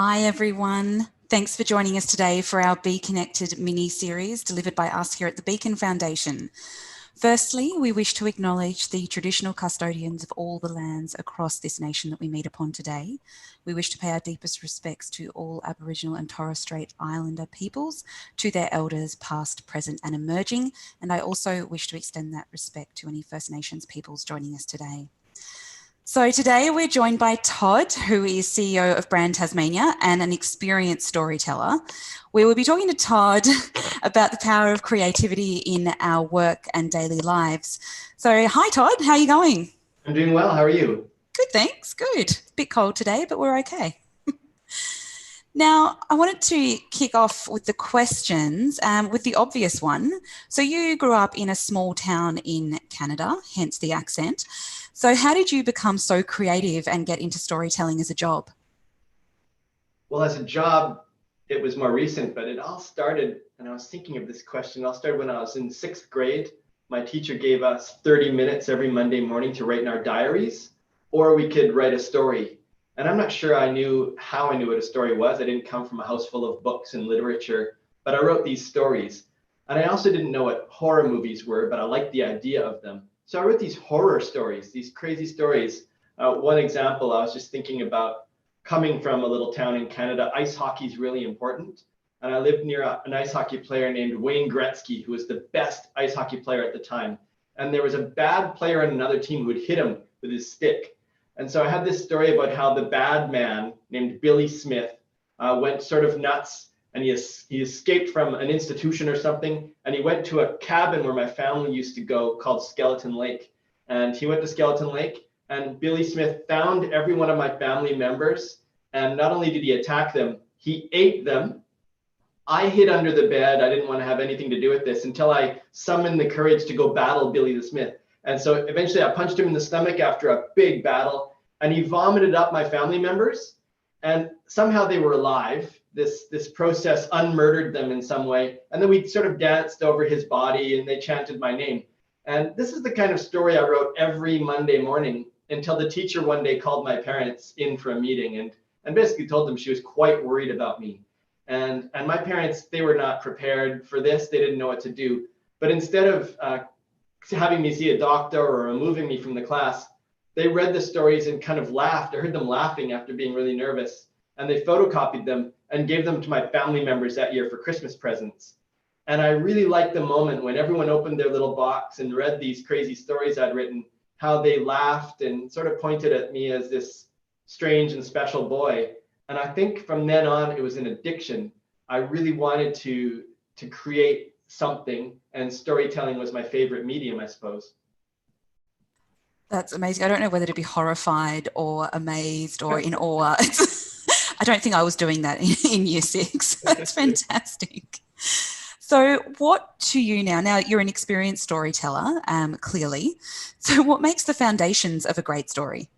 Hi everyone. Thanks for joining us today for our Be Connected mini-series delivered by us here at the Beacon Foundation. Firstly, we wish to acknowledge the traditional custodians of all the lands across this nation that we meet upon today. We wish to pay our deepest respects to all Aboriginal and Torres Strait Islander peoples, to their elders past, present and emerging, and I also wish to extend that respect to any First Nations peoples joining us today. So today we're joined by Todd, who is CEO of Brand Tasmania and an experienced storyteller. We will be talking to Todd about the power of creativity in our work and daily lives. So hi Todd, how are you going? I'm doing well, how are you? Good, thanks, good. A bit cold today, but we're okay. Now, I wanted to kick off with the questions, with the obvious one. So you grew up in a small town in Canada, hence the accent. So how did you become so creative and get into storytelling as a job? Well, as a job, it was more recent, but it all started, and I was thinking of this question, it all started when I was in 6th grade. My teacher gave us 30 minutes every Monday morning to write in our diaries, or we could write a story. And I'm not sure I knew how I knew what a story was. I didn't come from a house full of books and literature, but I wrote these stories. And I also didn't know what horror movies were, but I liked the idea of them. So I wrote these horror stories, these crazy stories. One example, I was just thinking about coming from a little town in Canada. Ice hockey is really important. And I lived near an ice hockey player named Wayne Gretzky, who was the best ice hockey player at the time. And there was a bad player on another team who would hit him with his stick. And so I had this story about how the bad man named Billy Smith went sort of nuts, and he escaped from an institution or something, and he went to a cabin where my family used to go called Skeleton Lake. And he went to Skeleton Lake, and Billy Smith found every one of my family members, and not only did he attack them, he ate them. I hid under the bed. I didn't want to have anything to do with this until I summoned the courage to go battle Billy the Smith. And so eventually I punched him in the stomach after a big battle, and he vomited up my family members, and somehow they were alive. This process unmurdered them in some way. And then we sort of danced over his body and they chanted my name. And this is the kind of story I wrote every Monday morning until the teacher one day called my parents in for a meeting and basically told them she was quite worried about me. And my parents, they were not prepared for this. They didn't know what to do. But instead of having me see a doctor or removing me from the class, they read the stories and kind of laughed. I heard them laughing after being really nervous. And they photocopied them and gave them to my family members that year for Christmas presents. And I really liked the moment when everyone opened their little box and read these crazy stories I'd written, how they laughed and sort of pointed at me as this strange and special boy. And I think from then on, it was an addiction. I really wanted to create something, and storytelling was my favorite medium, I suppose. That's amazing. I don't know whether to be horrified or amazed or in awe. I don't think I was doing that in year 6. That's fantastic. So what to you now you're an experienced storyteller, clearly. So what makes the foundations of a great story?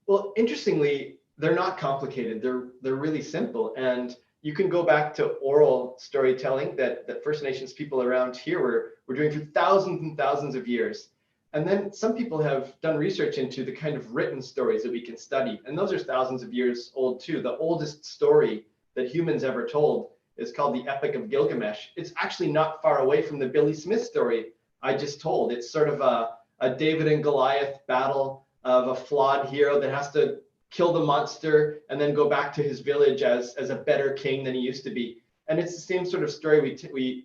Well, interestingly, they're not complicated. They're really simple. And you can go back to oral storytelling that First Nations people around here were doing for thousands and thousands of years. And then some people have done research into the kind of written stories that we can study. And those are thousands of years old too. The oldest story that humans ever told is called the Epic of Gilgamesh. It's actually not far away from the Billy Smith story I just told. It's sort of a David and Goliath battle of a flawed hero that has to kill the monster and then go back to his village as a better king than he used to be. And it's the same sort of story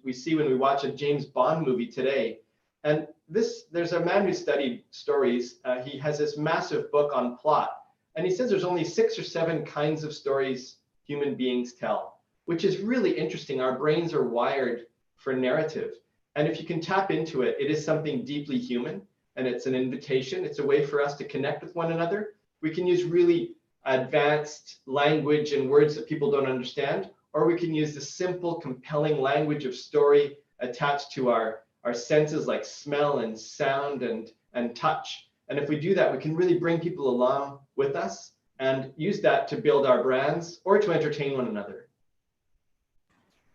we see when we watch a James Bond movie today. And there's a man who studied stories. He has this massive book on plot. And he says there's only 6 or 7 kinds of stories human beings tell, which is really interesting. Our brains are wired for narrative. And if you can tap into it, it is something deeply human. And it's an invitation. It's a way for us to connect with one another. We can use really advanced language and words that people don't understand, or we can use the simple, compelling language of story attached to our senses like smell and sound and touch. And if we do that, we can really bring people along with us and use that to build our brands or to entertain one another.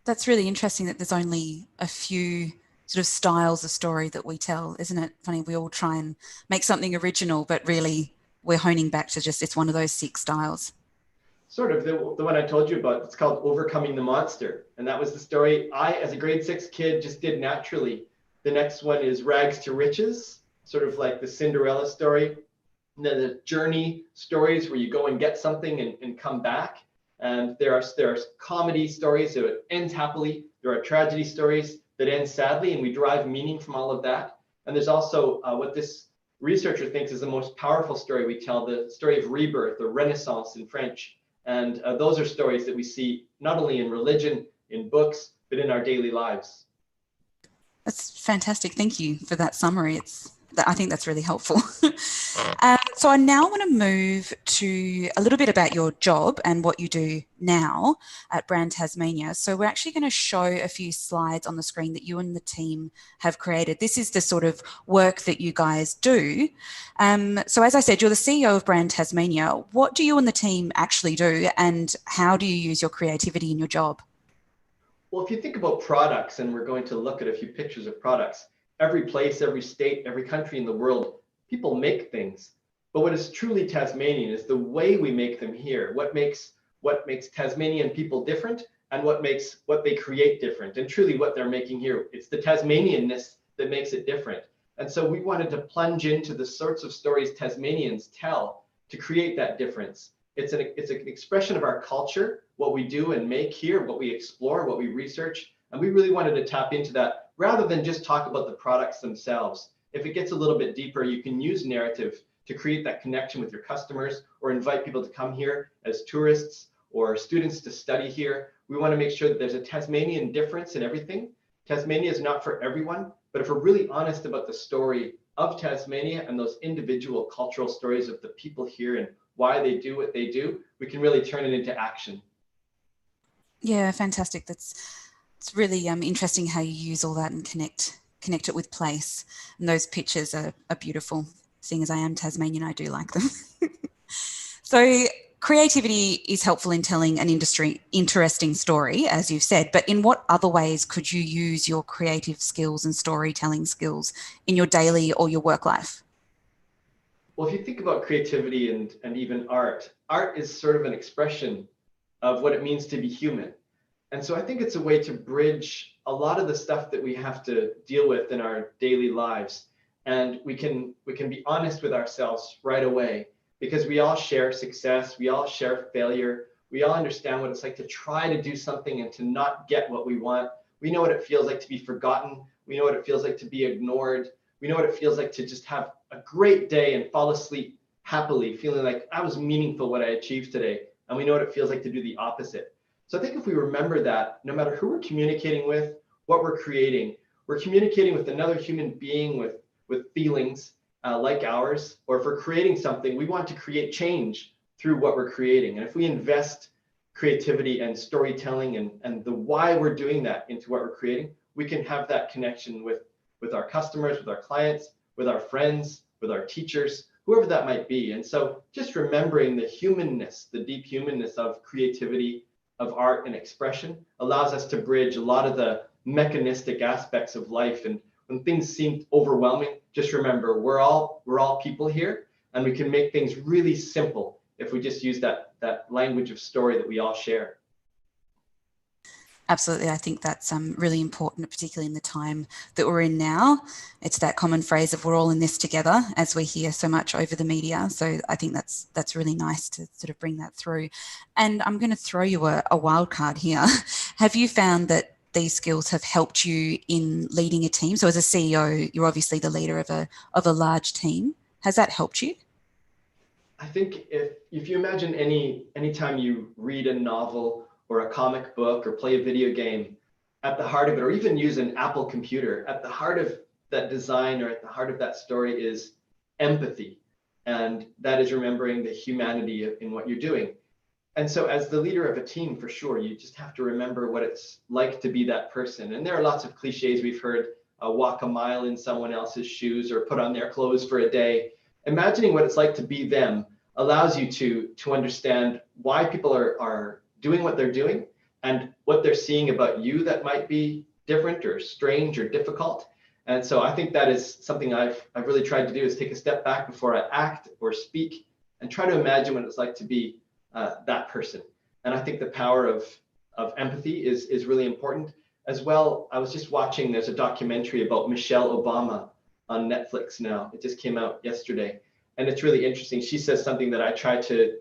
That's really interesting that there's only a few sort of styles of story that we tell, isn't it? Funny, we all try and make something original, but really we're honing back to just, it's one of those 6 styles. sort of the one I told you about. It's called Overcoming the Monster. And that was the story I, as a grade 6 kid, just did naturally. The next one is Rags to Riches, sort of like the Cinderella story. And then the journey stories where you go and get something and come back. And there are comedy stories that ends happily. There are tragedy stories that end sadly, and we derive meaning from all of that. And there's also what this researcher thinks is the most powerful story we tell, the story of rebirth or Renaissance in French. And those are stories that we see not only in religion, in books, but in our daily lives. That's fantastic. Thank you for that summary. I think that's really helpful. So I now want to move to a little bit about your job and what you do now at Brand Tasmania. So we're actually going to show a few slides on the screen that you and the team have created. This is the sort of work that you guys do. So as I said, you're the CEO of Brand Tasmania. What do you and the team actually do, and how do you use your creativity in your job? Well, if you think about products, and we're going to look at a few pictures of products, every place, every state, every country in the world, people make things. But what is truly Tasmanian is the way we make them here. What makes Tasmanian people different, and what makes what they create different, and truly what they're making here. It's the Tasmanianness that makes it different. And so we wanted to plunge into the sorts of stories Tasmanians tell to create that difference. It's an expression of our culture, what we do and make here, what we explore, what we research. And we really wanted to tap into that rather than just talk about the products themselves. If it gets a little bit deeper, you can use narrative to create that connection with your customers or invite people to come here as tourists or students to study here. We want to make sure that there's a Tasmanian difference in everything. Tasmania is not for everyone, but if we're really honest about the story of Tasmania and those individual cultural stories of the people here and why they do what they do, we can really turn it into action. Yeah, fantastic. It's really interesting how you use all that and connect it with place. And those pictures are beautiful. Seeing as I am Tasmanian, I do like them. So creativity is helpful in telling an interesting story, as you've said, but in what other ways could you use your creative skills and storytelling skills in your daily or your work life? Well, if you think about creativity and even art is sort of an expression of what it means to be human. And so I think it's a way to bridge a lot of the stuff that we have to deal with in our daily lives. And we can be honest with ourselves right away, because we all share success, we all share failure, we all understand what it's like to try to do something and to not get what we want. We know what it feels like to be forgotten. We know what it feels like to be ignored. We know what it feels like to just have a great day and fall asleep happily, feeling like I was meaningful what I achieved today. And we know what it feels like to do the opposite. So I think if we remember that, no matter who we're communicating with, what we're communicating with another human being with feelings like ours, or if we're creating something, we want to create change through what we're creating. And if we invest creativity and storytelling and the why we're doing that into what we're creating, we can have that connection with our customers, with our clients, with our friends, with our teachers, whoever that might be. And so just remembering the humanness, the deep humanness of creativity, of art and expression allows us to bridge a lot of the mechanistic aspects of life. And when things seem overwhelming, just remember we're all people here, and we can make things really simple if we just use that language of story that we all share. Absolutely. I think that's really important, particularly in the time that we're in now. It's that common phrase of we're all in this together, as we hear so much over the media. So I think that's really nice to sort of bring that through. And I'm going to throw you a wild card here. Have you found that these skills have helped you in leading a team? So as a CEO, you're obviously the leader of a large team. Has that helped you? I think if you imagine anytime you read a novel or a comic book or play a video game, at the heart of it, or even use an Apple computer, at the heart of that design or at the heart of that story is empathy. And that is remembering the humanity in what you're doing. And so as the leader of a team, for sure, you just have to remember what it's like to be that person. And there are lots of cliches we've heard, walk a mile in someone else's shoes or put on their clothes for a day. Imagining what it's like to be them allows you to understand why people are doing what they're doing and what they're seeing about you that might be different or strange or difficult. And so I think that is something I've really tried to do, is take a step back before I act or speak and try to imagine what it's like to be that person. And I think the power of empathy is really important as well. I was just watching, there's a documentary about Michelle Obama on Netflix now. It just came out yesterday. And it's really interesting. She says something that I try to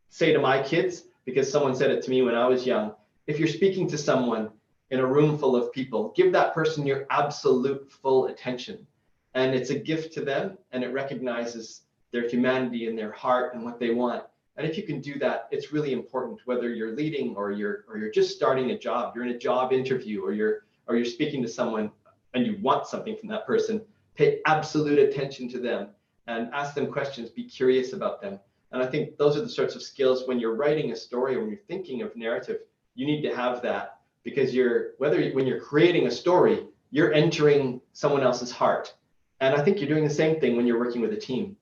say to my kids, because someone said it to me when I was young. If you're speaking to someone in a room full of people, give that person your absolute full attention. And it's a gift to them, and it recognizes their humanity and their heart and what they want. And if you can do that, it's really important, whether you're leading or you're just starting a job, you're in a job interview, or you're speaking to someone and you want something from that person, pay absolute attention to them and ask them questions, be curious about them. And I think those are the sorts of skills when you're writing a story or when you're thinking of narrative, you need to have that, because when you're creating a story, you're entering someone else's heart. And I think you're doing the same thing when you're working with a team.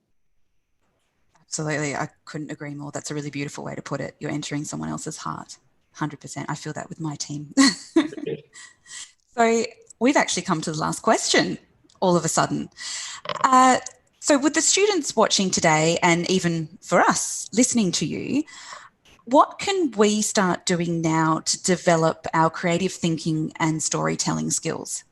Absolutely. I couldn't agree more. That's a really beautiful way to put it. You're entering someone else's heart. 100%. I feel that with my team. So we've actually come to the last question all of a sudden. So with the students watching today, and even for us listening to you, what can we start doing now to develop our creative thinking and storytelling skills?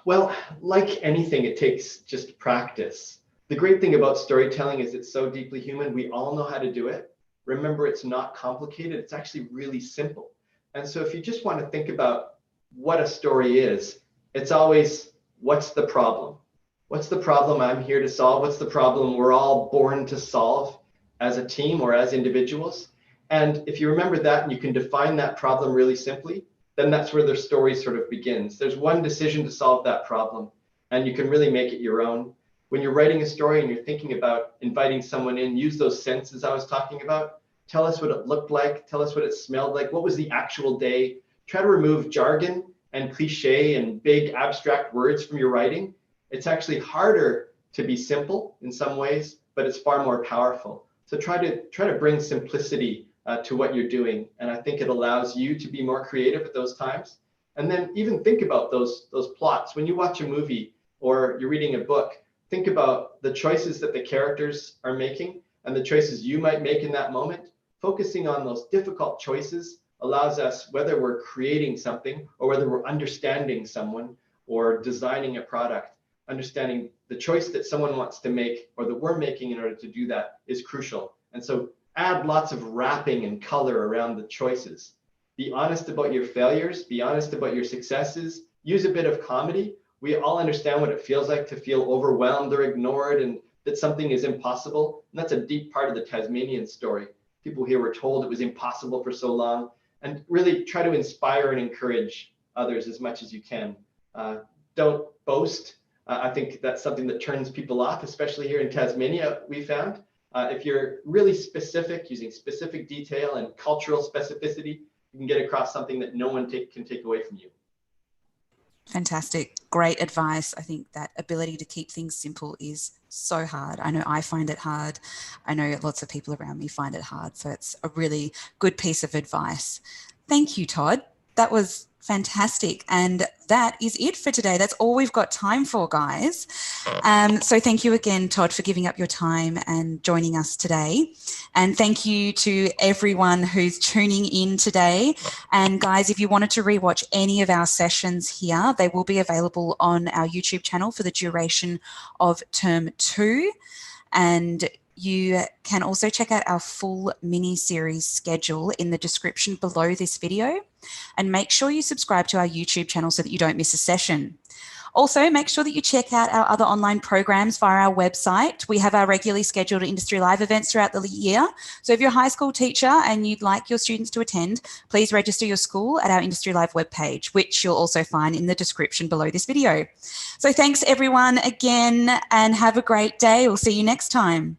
Well, like anything, it takes just practice. The great thing about storytelling is it's so deeply human. We all know how to do it. Remember, it's not complicated. It's actually really simple. And so if you just want to think about what a story is, it's always, what's the problem? What's the problem I'm here to solve? What's the problem we're all born to solve as a team or as individuals? And if you remember that and you can define that problem really simply, then that's where the story sort of begins. There's one decision to solve that problem, and you can really make it your own. When you're writing a story and you're thinking about inviting someone in, use those senses I was talking about. Tell us what it looked like. Tell us what it smelled like. What was the actual day? Try to remove jargon and cliche and big abstract words from your writing. It's actually harder to be simple in some ways, but it's far more powerful. So try to bring simplicity to what you're doing. And I think it allows you to be more creative at those times. And then even think about those plots. When you watch a movie or you're reading a book, think about the choices that the characters are making and the choices you might make in that moment. Focusing on those difficult choices allows us, whether we're creating something or whether we're understanding someone or designing a product, understanding the choice that someone wants to make or that we're making in order to do that is crucial. And so add lots of wrapping and color around the choices. Be honest about your failures, be honest about your successes, use a bit of comedy. We all understand what it feels like to feel overwhelmed or ignored and that something is impossible. And that's a deep part of the Tasmanian story. People here were told it was impossible for so long, and really try to inspire and encourage others as much as you can. Don't boast. I think that's something that turns people off, especially here in Tasmania, we found. If you're really specific, using specific detail and cultural specificity, you can get across something that no one can take away from you. Fantastic. Great advice. I think that ability to keep things simple is so hard. I know I find it hard. I know lots of people around me find it hard. So it's a really good piece of advice. Thank you, Todd. That was fantastic. And that is it for today. That's all we've got time for, guys. So thank you again, Todd, for giving up your time and joining us today. And thank you to everyone who's tuning in today. And guys, if you wanted to rewatch any of our sessions here, they will be available on our YouTube channel for the duration of term 2. And you can also check out our full mini-series schedule in the description below this video, and make sure you subscribe to our YouTube channel so that you don't miss a session. Also, make sure that you check out our other online programs via our website. We have our regularly scheduled Industry Live events throughout the year. So if you're a high school teacher and you'd like your students to attend, please register your school at our Industry Live webpage, which you'll also find in the description below this video. So thanks everyone again, and have a great day. We'll see you next time.